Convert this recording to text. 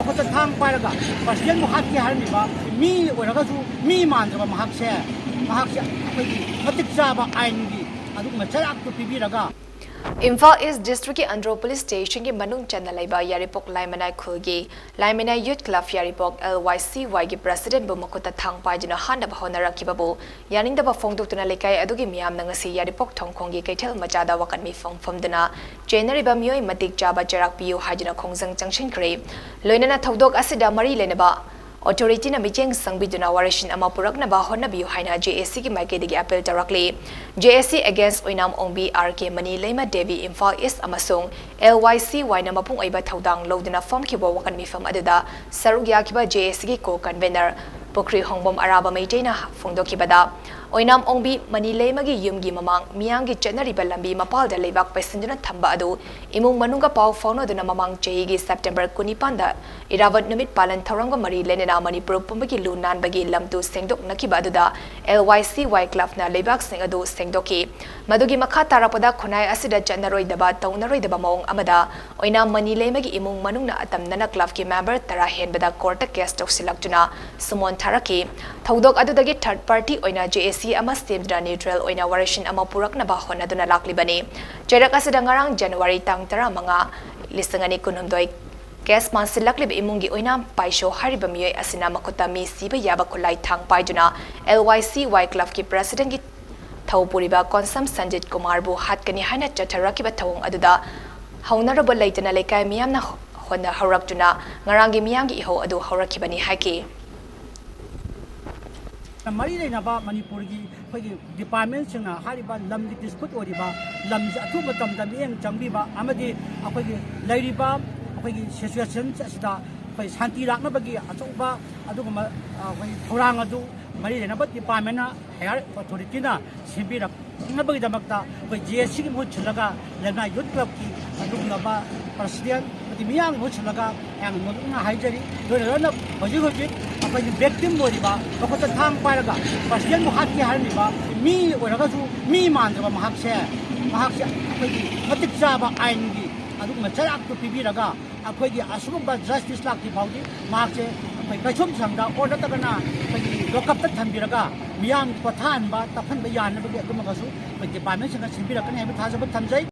ꯈꯨꯠꯇ ꯊꯥꯡ ꯄꯥꯏꯔꯒ ꯄꯔꯁꯤꯗꯦꯟꯕꯨ ꯍꯥꯠꯀꯦ ꯍꯥꯏꯔꯝꯃꯤꯕ ꯃꯤ ꯑꯣꯏꯔꯒꯁꯨ ꯃꯤ ꯃꯥꯟꯗꯕ ꯃꯍꯥꯛꯁꯦ ꯑꯩꯈꯣꯏꯒꯤ ꯃꯇꯤꯛ ꯆꯥꯕ ꯑꯥꯏꯟꯒꯤ ꯑꯗꯨꯒꯨꯝꯕ ꯆꯩꯔꯥꯛꯇꯨ ꯄꯤꯕꯤꯔꯒ Imphal East District Andro Police Station ki Manung Chana Laiba Yaripok Laimanai Khulgi Laimanai Youth Club Yaripok LYCY ki President bu Makuta Thangpai jina Handa Bahonara Kibabu Yaning da Bafongduk Tuna Lekai Adugi Miam Nangasi Yaripok Tongkongi Kaitel Machada Wakat Meefam Famdana January ba Mioi Matik Jaba Jarak Piu Hajina Khongzang Changshin Loinana Thodok Asida Mari Lenaba Authority na Mijeng Sangbiduna Warishin Amapurak na Bahon na Biu Haina JSC ki Maike digi appeal directly JSC against Oinam Ongbi RK Mani Lema Devi Imphal East Amasung LYCY na mapung aiba thaudang loduna Famkhre Wakat Meefam aduda sarugya kiba JSC ki co-convener Pokri Hongbom Araba Meitena Fongdokibada Oinam Ongbi Mani Lemagi Yumgi Mamang Miyangi Janari Balambi Mapal de Lebak Pesinduna Thamba Adu Imung Manunga Pau Fauno Duna Mamang Chegi September Kunipanda Iravat Numit Palan Thoranga Mari Lenina Manipur Pumbagi Lunan Bagi Lamtu Sengdok Nakibaduda LYCY Club na Lebak Sengadu Sengdoki Madugi Makata Rapada Kunai Asida Janaroi Daba Taunaroi Daba Maung Amada Oinam Mani Lemagi Imung Manungna Atam Nana Club ki member Tara Henbada Court Case Toxilaktuna Sumon Taraki Thaudok Adudagi third party Oina JSC ama stemdra neutral Oina Warishin ama Purak na Bahon Aduna Laklibani Jarak Asida ngarang January tang tara mga lisangani kunumdoi Kes Mansilaklib Imungi Oina Paisho Hariba Miyoi Asina Makuta Mi Siba Yaba Kulai Thang Paijuna LYCY Club ki President ki Thaupuriba Konsam Sanjit Kumar bu Hatkani Haina Chataraki ba Thawong Aduda Haunaraba Laitana Lekai Miyam na Honda Haraktuna Ngarangi Miyangi Iho Adu Harakibani Haki Mari Naba Manipurgi departmentsina Hariba Lamdi dispute Oriba Lam's Atuba Tam Damian Jambiba Amadi Apagi Ladiba situation Sida Santi Raknabagi Atuba Aduma Turangadu Mari Naba Department Hair Authority Sibira Nabagi Damakta with JSC Muchulaga Lena Youth Club Adunaba President Miang Muchulaga and Muduna Hajari run up Bajuji अखोई victim बोरीबा अखोई थांग पायरगा personal मुहात की हारमीबा मी ओरगासु मी मानदबा महाक्से अखोई मतिक जाबा आइनगी अदुगुमा चराक्तु पिबिरगा अखोई असुबा justice लाक्ति फाउदी मार्क्से अखोई कैसुम संगदा order तगना अखोई lockup तक थंबिरगा मियाम पथानबा तफनबा यानबगी अदुमगासु department संग सिबिरकने हेबि थाजब थंजै